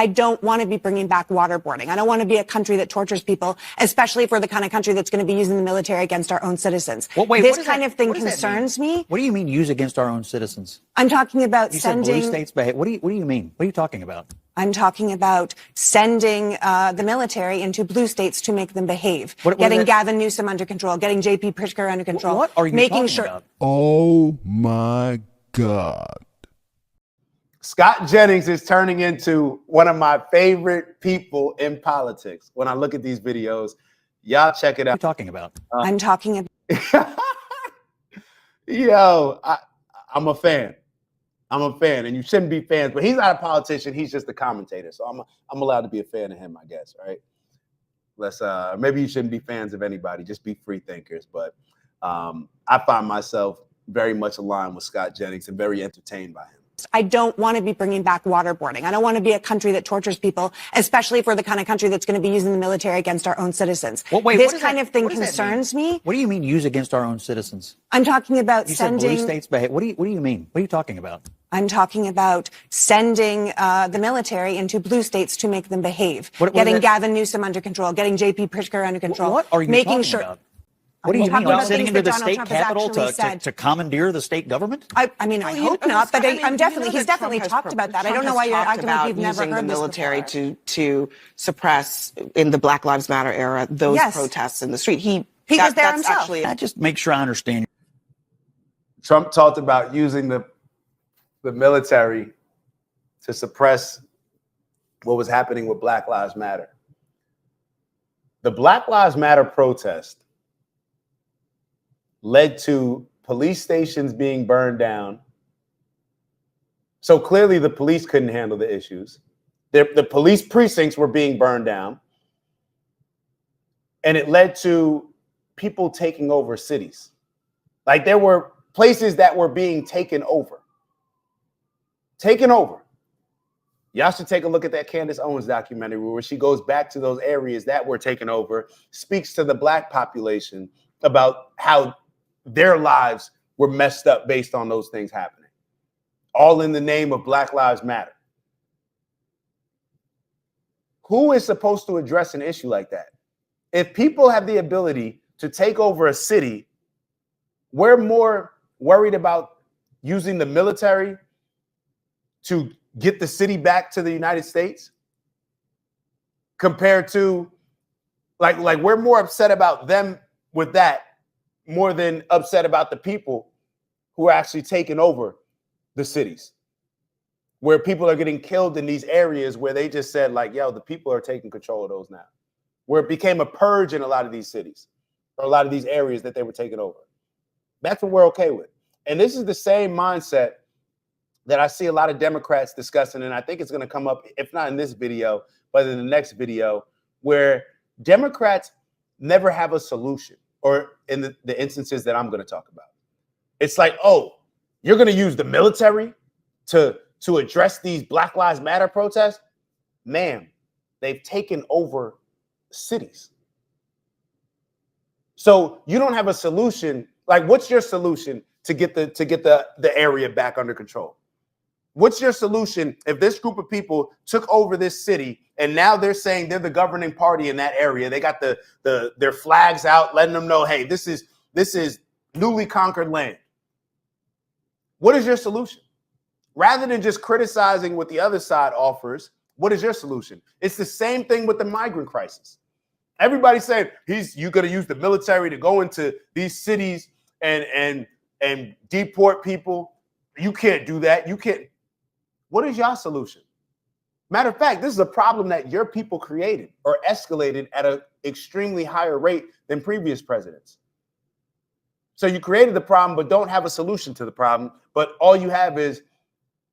I don't want to be bringing back waterboarding. I don't want to be a country that tortures people, especially if we're the kind of country that's going to be using the military against our own citizens. This kind of thing concerns me. What do you mean use against our own citizens? I'm talking about sending... You said blue states behave. What do you mean? What are you talking about? I'm talking about sending the military into blue states to make them behave. Getting Gavin Newsom under control, getting J.P. Pritzker under control. What are you talking about? Oh, my God. Scott Jennings is turning into one of my favorite people in politics. When I look at these videos, y'all check it out. What are you talking about? I'm talking about. Yo, I'm a fan. I'm a fan, and you shouldn't be fans, but he's not a politician. He's just a commentator. So I'm allowed to be a fan of him, I guess, right? Maybe you shouldn't be fans of anybody. Just be free thinkers. But I find myself very much aligned with Scott Jennings and very entertained by him. I don't want to be bringing back waterboarding. I don't want to be a country that tortures people, especially if we're the kind of country that's going to be using the military against our own citizens. This kind of thing concerns me. What do you mean use against our own citizens? I'm talking about sending... You said blue states behave. What do you mean? What are you talking about? I'm talking about sending the military into blue states to make them behave. Getting Gavin Newsom under control, getting J.P. Pritzker under control. What are you talking about? What do you mean? Like sitting into the state capitol to commandeer the state government? I mean, I hope not, but he's definitely talked about that. I don't know why you're acting like you've never heard this military to suppress, in the Black Lives Matter era, those protests in the street. He was there himself. I just make sure I understand. Trump talked about using the military to suppress what was happening with Black Lives Matter. The Black Lives Matter protest led to police stations being burned down. So clearly the police couldn't handle the issues. The police precincts were being burned down. And it led to people taking over cities. Like there were places that were being taken over. Taken over. Y'all should take a look at that Candace Owens documentary where she goes back to those areas that were taken over, speaks to the Black population about how their lives were messed up based on those things happening, all in the name of Black Lives Matter. Who is supposed to address an issue like that? If people have the ability to take over a city, we're more worried about using the military to get the city back to the United States compared to like we're more upset about them with that more than upset about the people who are actually taking over the cities, where people are getting killed in these areas where they just said like, yo, the people are taking control of those now, where it became a purge in a lot of these cities or a lot of these areas that they were taking over. That's what we're okay with. And this is the same mindset that I see a lot of Democrats discussing. And I think it's going to come up, if not in this video, but in the next video, where Democrats never have a solution, or in the instances that I'm going to talk about. It's like, oh, you're going to use the military to address these Black Lives Matter protests? Ma'am, they've taken over cities. So you don't have a solution. Like, what's your solution to get the area back under control? What's your solution if this group of people took over this city and now they're saying they're the governing party in that area? They got their flags out, letting them know, hey, this is newly conquered land. What is your solution? Rather than just criticizing what the other side offers, what is your solution? It's the same thing with the migrant crisis. Everybody's saying you're going to use the military to go into these cities and deport people. You can't do that. You can't. What is your solution? Matter of fact, this is a problem that your people created or escalated at an extremely higher rate than previous presidents. So you created the problem, but don't have a solution to the problem. But all you have is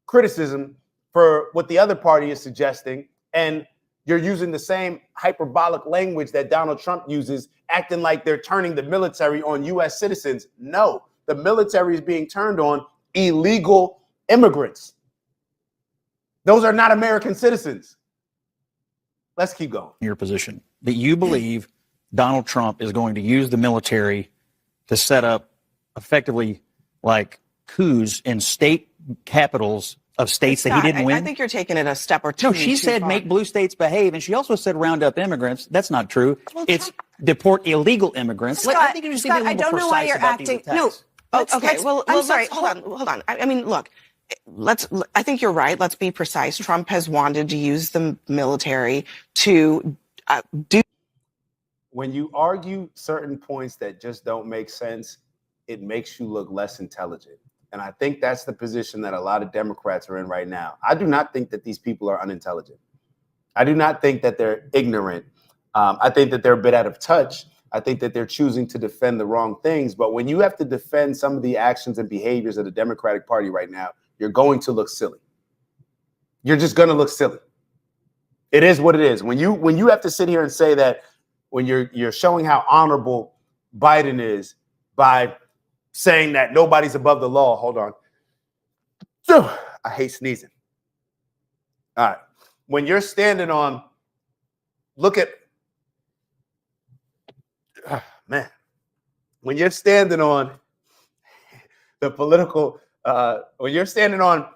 criticism for what the other party is suggesting. And you're using the same hyperbolic language that Donald Trump uses, acting like they're turning the military on U.S. citizens. No, the military is being turned on illegal immigrants. Those are not American citizens. Let's keep going. Your position that you believe Donald Trump is going to use the military to set up effectively like coups in state capitals of states that he didn't win? I think you're taking it a step or two. No, she said far. make blue states behave, and she also said round up immigrants. That's not true. Well, it's deport illegal immigrants. Scott, I think you just need to be a little more precise about these attacks. No, okay. Well, I'm sorry. Hold on. I mean, look. I think you're right. Let's be precise. Trump has wanted to use the military to do. When you argue certain points that just don't make sense, it makes you look less intelligent. And I think that's the position that a lot of Democrats are in right now. I do not think that these people are unintelligent. I do not think that they're ignorant. I think that they're a bit out of touch. I think that they're choosing to defend the wrong things. But when you have to defend some of the actions and behaviors of the Democratic Party right now, you're going to look silly. You're just going to look silly. It is what it is. When you have to sit here and say that when you're showing how honorable Biden is by saying that nobody's above the law. Hold on. I hate sneezing. All right. When you're standing on, look at, man, when you're standing on the political, when you're standing on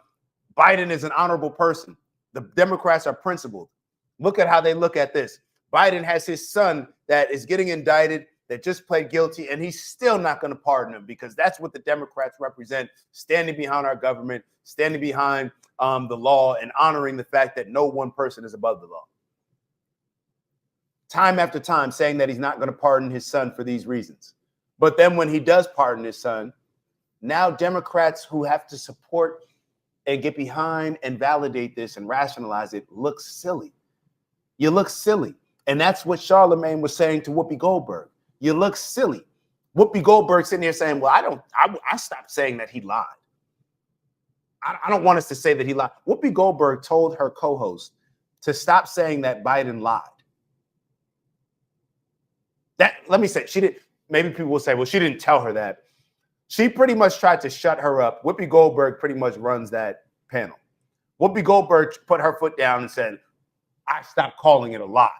Biden is an honorable person, the Democrats are principled. Look at how they look at this. Biden has his son that is getting indicted, that just pled guilty, and he's still not going to pardon him because that's what the Democrats represent, standing behind our government, standing behind the law, and honoring the fact that no one person is above the law. Time after time saying that he's not going to pardon his son for these reasons. But then when he does pardon his son, now Democrats who have to support and get behind and validate this and rationalize it look silly. You look silly. And that's what Charlemagne was saying to Whoopi Goldberg. You look silly. Whoopi Goldberg sitting here saying, well, I stopped saying that he lied. I don't want us to say that he lied. Whoopi Goldberg told her co-host to stop saying that Biden lied. Let me say, she did. Maybe people will say, well, she didn't tell her that. She pretty much tried to shut her up. Whoopi Goldberg pretty much runs that panel. Whoopi Goldberg put her foot down and said, I stopped calling it a lie.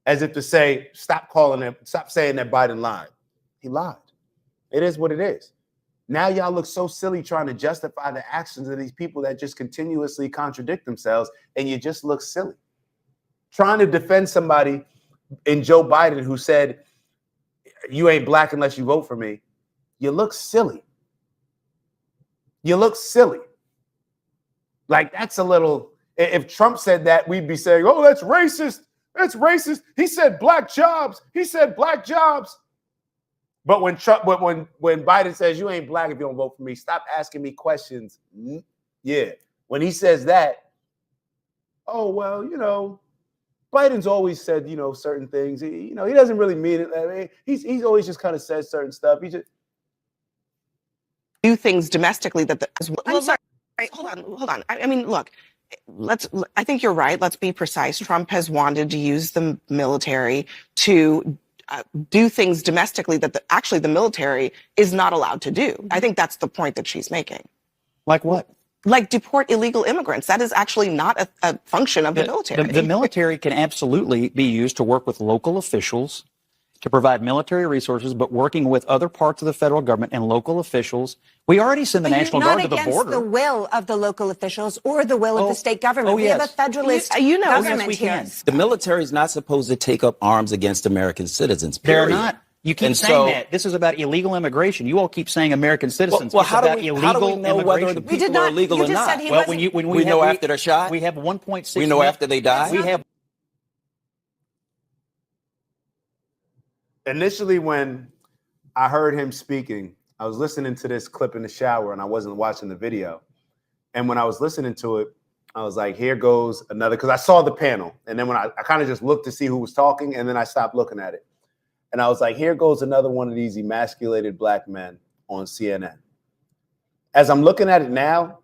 As if to say, stop saying that Biden lied. He lied. It is what it is. Now y'all look so silly trying to justify the actions of these people that just continuously contradict themselves, and you just look silly. Trying to defend somebody in Joe Biden who said, you ain't black unless you vote for me. You look silly. You look silly. Like that's a little, if Trump said that, we'd be saying, oh, that's racist. That's racist. He said black jobs. He said black jobs. But when Biden says you ain't black if you don't vote for me, stop asking me questions. Yeah. When he says that, oh, well, Biden's always said, certain things. He doesn't really mean it. I mean, he's always just kind of said certain stuff. He just do things domestically I'm sorry. Hold on. I mean, look. I think you're right. Let's be precise. Trump has wanted to use the military to do things domestically that actually the military is not allowed to do. I think that's the point that she's making. Like what? Like deport illegal immigrants. That is actually not a function of the military. The military can absolutely be used to work with local officials to provide military resources, but working with other parts of the federal government and local officials. We already send the National Guard to the border. Not against the will of the local officials or the will of the state government. We have a federalist government here. The military is not supposed to take up arms against American citizens, period. They're not. You keep saying that. This is about illegal immigration. You all keep saying American citizens. Well, how do we know whether the people are illegal or not? Well, when we know after they're shot. We have 1.6. We know after they die. We have. Initially, when I heard him speaking, I was listening to this clip in the shower and I wasn't watching the video. And when I was listening to it, I was like, here goes another, because I saw the panel. And then when I kind of just looked to see who was talking, and then I stopped looking at it. And I was like, here goes another one of these emasculated black men on CNN. As I'm looking at it now,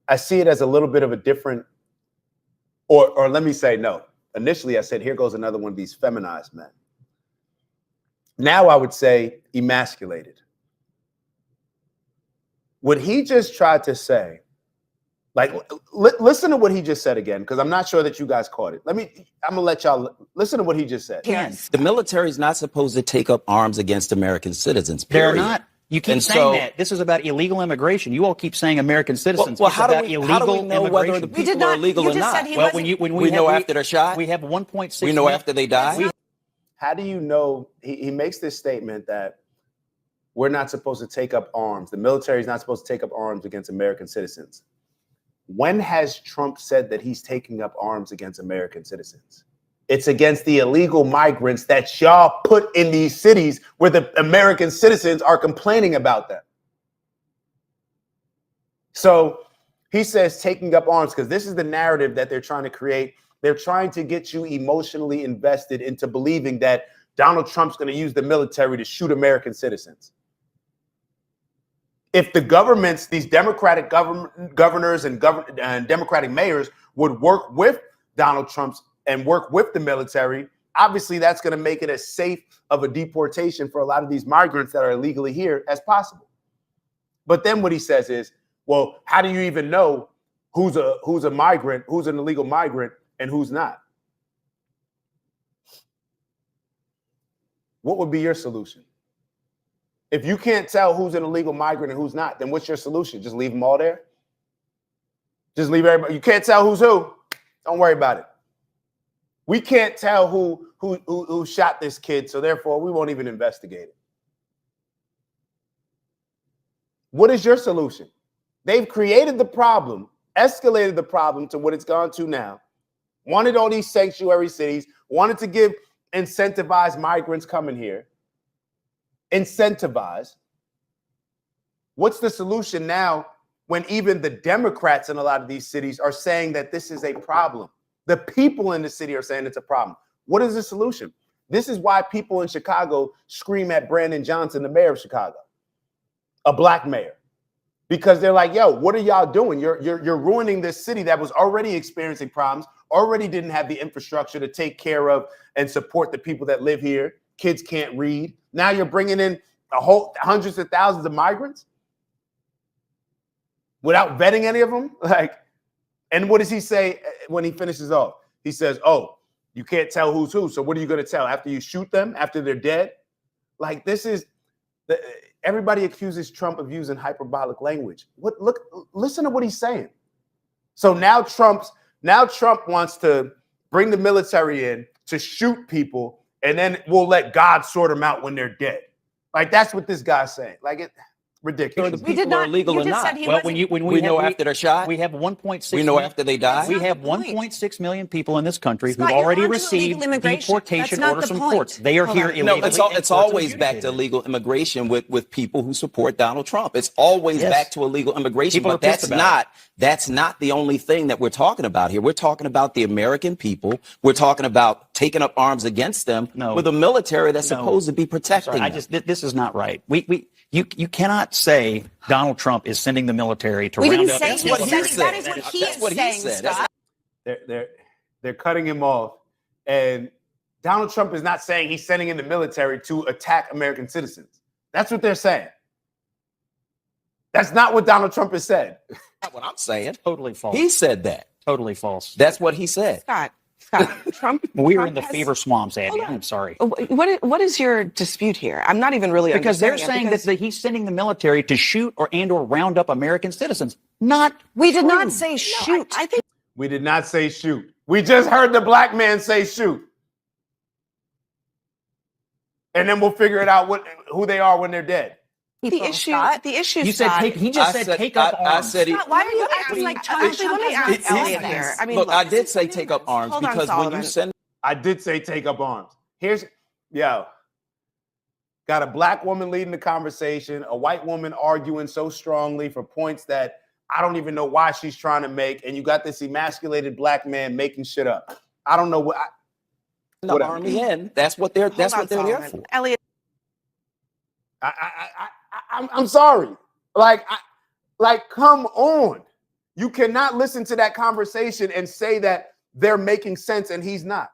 I see it as a little bit of a different, or let me say no. Initially, I said, here goes another one of these feminized men. Now I would say emasculated. What he just tried to say, like, listen to what he just said again, because I'm not sure that you guys caught it. I'm gonna let y'all listen to what he just said. The military is not supposed to take up arms against American citizens, period. They're not. You keep saying that. This is about illegal immigration. You all keep saying American citizens. Well, it's how about do illegal we know immigration. whether the people are illegal or not? Well, when we know after they're shot. We have 1.6. We know after they die. How do you know? He makes this statement that we're not supposed to take up arms. The military is not supposed to take up arms against American citizens. When has Trump said that he's taking up arms against American citizens? It's against the illegal migrants that y'all put in these cities where the American citizens are complaining about them. So he says taking up arms because this is the narrative that they're trying to create. They're trying to get you emotionally invested into believing that Donald Trump's going to use the military to shoot American citizens. If the governments, these Democratic governors and Democratic mayors would work with Donald Trump's and work with the military, obviously that's going to make it as safe of a deportation for a lot of these migrants that are illegally here as possible. But then what he says is, well, how do you even know who's a migrant, who's an illegal migrant, and who's not? What would be your solution? If you can't tell who's an illegal migrant and who's not, then what's your solution? Just leave them all there? Just leave everybody. You can't tell who's who. Don't worry about it. We can't tell who shot this kid, so therefore we won't even investigate it. What is your solution? They've created the problem, escalated the problem to what it's gone to now. Wanted all these sanctuary cities, wanted to incentivize migrants coming here. Incentivize. What's the solution now when even the Democrats in a lot of these cities are saying that this is a problem? The people in the city are saying it's a problem. What is the solution? This is why people in Chicago scream at Brandon Johnson, the mayor of Chicago, a black mayor, because they're like, yo, what are y'all doing? You're ruining this city that was already experiencing problems, already didn't have the infrastructure to take care of and support the people that live here. Kids can't read. Now you're bringing in hundreds of thousands of migrants without vetting any of them. And what does he say when he finishes off? He says, oh, you can't tell who's who. So what are you going to tell after you shoot them, after they're dead? Everybody accuses Trump of using hyperbolic language. Listen to what he's saying. So now Trump wants to bring the military in to shoot people, and then we'll let God sort them out when they're dead. That's what this guy's saying. Ridiculous. The people are illegal or not. Well, when we know after they're shot. We have 1.6. We know after they die. We have 1.6 million people in this country Scott, who've already you're onto received illegal immigration. deportation That's not orders the from point. courts. They are here illegally. No, it's always back to illegal immigration with people who support Donald Trump. It's always back to illegal immigration. People but that's not the only thing that we're talking about here. We're talking about the American people. We're talking about taking up arms against them with a military that's supposed to be protecting them. This is not right. You cannot say Donald Trump is sending the military to round up. That is what he is saying, Scott. They're cutting him off, and Donald Trump is not saying he's sending in the military to attack American citizens. That's what they're saying. That's not what Donald Trump has said. Not what I'm saying. Totally false. He said that. Totally false. That's what he said. Scott, Trump. We are Trump in the has- fever swamps, Andy. I'm sorry. What is your dispute here? I'm not even really Because they're saying understanding that he's sending the military to shoot or round up American citizens. We did not say shoot. I think We did not say shoot. We just heard the black man say shoot. And then we'll figure it out who they are when they're dead. the issue. You said Scott, he just said take up arms. I said Scott, why are you acting like Donald Trump let me has ask not Elliot said here. this? I mean, look, look, I did say take up arms Hold on, because when Solomon. you send I did say take up arms. Got a black woman leading the conversation, a white woman arguing so strongly for points that I don't even know why she's trying to make, and you got this emasculated black man making shit up. I don't know what. the army in, that's what they're there Solomon. for. Elliot, I'm sorry. Come on. You cannot listen to that conversation and say that they're making sense and he's not.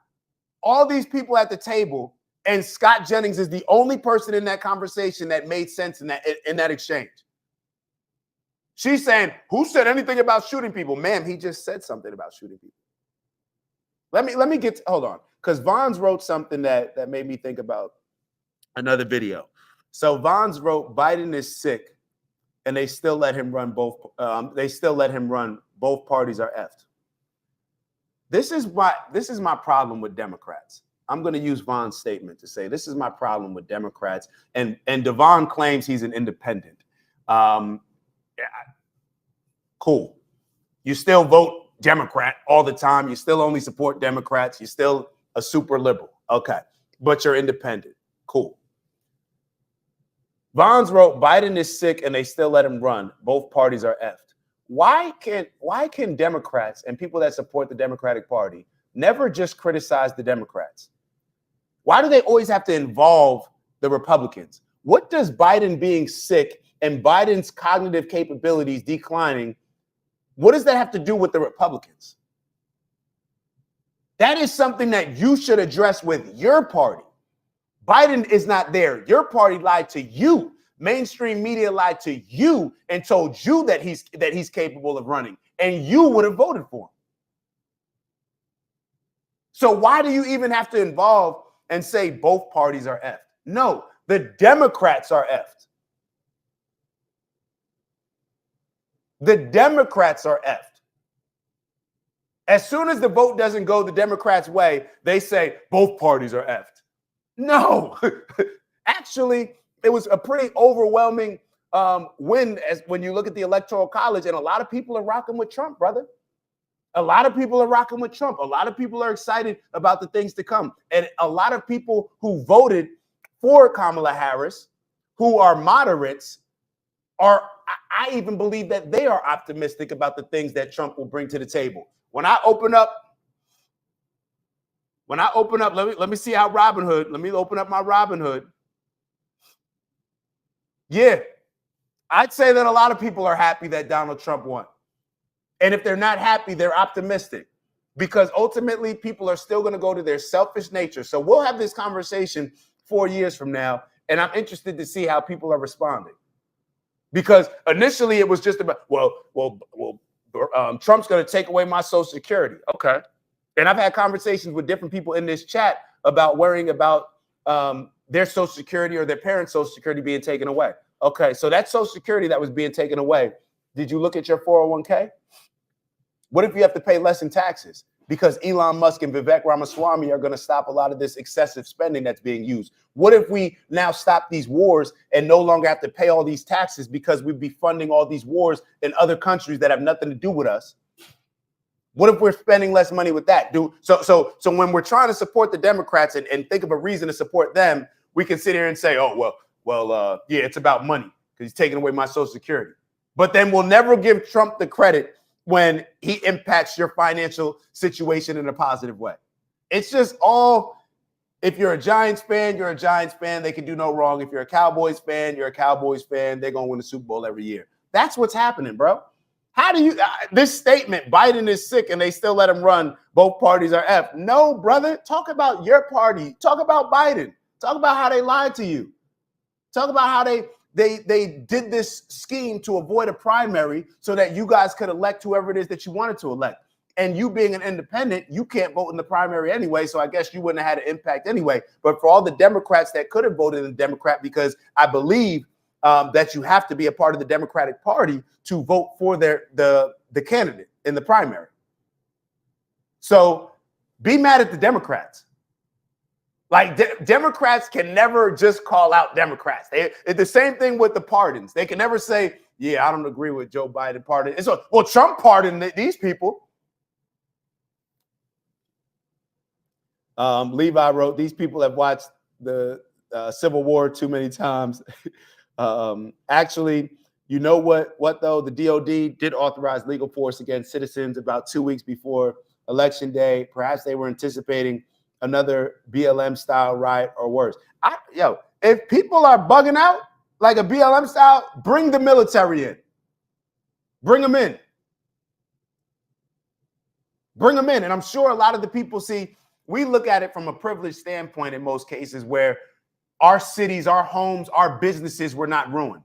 All these people at the table, and Scott Jennings is the only person in that conversation that made sense in that exchange. She's saying, who said anything about shooting people? Ma'am, he just said something about shooting people. Let me hold on. Because Vons wrote something that made me think about another video. So Vons wrote, Biden is sick, and they still let him run both. Both parties are effed. This is my problem with Democrats. I'm going to use Von's statement to say this is my problem with Democrats. And Devon claims he's an independent. Cool. You still vote Democrat all the time. You still only support Democrats. You're still a super liberal. Okay. But you're independent. Cool. Vons wrote, Biden is sick and they still let him run. Both parties are effed. Why can Democrats and people that support the Democratic Party never just criticize the Democrats? Why do they always have to involve the Republicans? What does Biden being sick and Biden's cognitive capabilities declining, what does that have to do with the Republicans? That is something that you should address with your party. Biden is not there. Your party lied to you. Mainstream media lied to you and told you that he's capable of running, and you would have voted for him. So why do you even have to involve and say both parties are effed? No, the Democrats are effed. The Democrats are effed. As soon as the vote doesn't go the Democrats' way, they say both parties are effed. No, actually, it was a pretty overwhelming win when you look at the Electoral College, and a lot of people are rocking with Trump, brother. A lot of people are rocking with Trump. A lot of people are excited about the things to come. And a lot of people who voted for Kamala Harris, who are moderates, I even believe that they are optimistic about the things that Trump will bring to the table. When I open up, let me see how Robinhood, let me open up my Robinhood. Yeah, I'd say that a lot of people are happy that Donald Trump won. And if they're not happy, they're optimistic, because ultimately people are still going to go to their selfish nature. So we'll have this conversation 4 years from now, and I'm interested to see how people are responding. Because initially it was just about, Trump's going to take away my Social Security. Okay. And I've had conversations with different people in this chat about worrying about their Social Security or their parents' Social Security being taken away. Okay, so that Social Security that was being taken away, did you look at your 401k? What if you have to pay less in taxes? Because Elon Musk and Vivek Ramaswamy are going to stop a lot of this excessive spending that's being used. What if we now stop these wars and no longer have to pay all these taxes because we'd be funding all these wars in other countries that have nothing to do with us? What if we're spending less money with that? So when we're trying to support the Democrats and think of a reason to support them, we can sit here and say, yeah, it's about money because he's taking away my Social Security. But then we'll never give Trump the credit when he impacts your financial situation in a positive way. It's just all, if you're a Giants fan, you're a Giants fan. They can do no wrong. If you're a Cowboys fan, you're a Cowboys fan. They're going to win the Super Bowl every year. That's what's happening, bro. How do you, this statement, Biden is sick and they still let him run, both parties are F. No, brother, talk about your party. Talk about Biden. Talk about how they lied to you. Talk about how they did this scheme to avoid a primary so that you guys could elect whoever it is that you wanted to elect. And you being an independent, you can't vote in the primary anyway, so I guess you wouldn't have had an impact anyway. But for all the Democrats that could have voted in the Democrat, because I believe that you have to be a part of the Democratic Party to vote for the candidate in the primary. So be mad at the Democrats. Like Democrats can never just call out Democrats. It's the same thing with the pardons. They can never say, yeah, I don't agree with Joe Biden pardon. And so, well, Trump pardoned these people. Levi wrote, these people have watched the Civil War too many times. Actually, you know what though? The DOD did authorize legal force against citizens about 2 weeks before Election Day. Perhaps they were anticipating another BLM style riot or worse. If people are bugging out like a BLM style, bring the military in. Bring them in. Bring them in. And I'm sure a lot of the people we look at it from a privileged standpoint in most cases where our cities, our homes, our businesses were not ruined.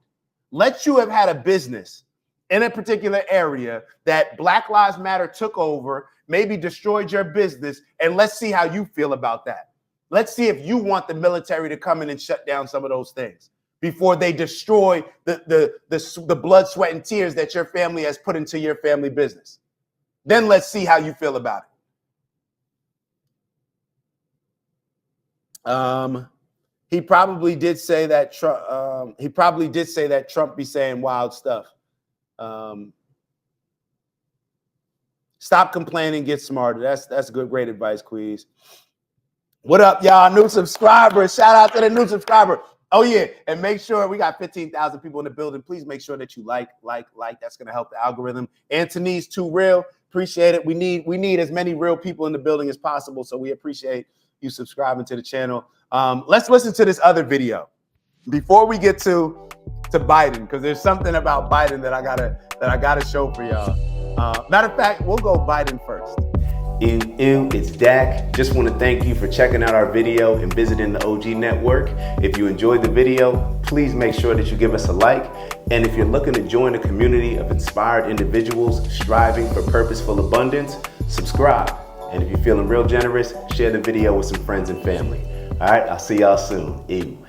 Let you have had a business in a particular area that Black Lives Matter took over, maybe destroyed your business, and let's see how you feel about that. Let's see if you want the military to come in and shut down some of those things. before they destroy the blood, sweat, and tears that your family has put into your family business. Then let's see how you feel about it. He probably did say that Trump. Trump be saying wild stuff. Stop complaining, get smarter. That's good, great advice, Queez. What up, y'all? New subscribers. Shout out to the new subscriber. Oh yeah, and make sure we got 15,000 people in the building. Please make sure that you like. That's gonna help the algorithm. Anthony's too real. Appreciate it. We need as many real people in the building as possible. So we appreciate you subscribing to the channel. Let's listen to this other video before we get to Biden, because there's something about Biden that I gotta show for y'all. Matter of fact, we'll go Biden first. Ew, it's Dak. Just want to thank you for checking out our video and visiting the OG Network. If you enjoyed the video, please make sure that you give us a like. And if you're looking to join a community of inspired individuals striving for purposeful abundance, subscribe. And if you're feeling real generous, share the video with some friends and family. All right, I'll see y'all soon. Ew.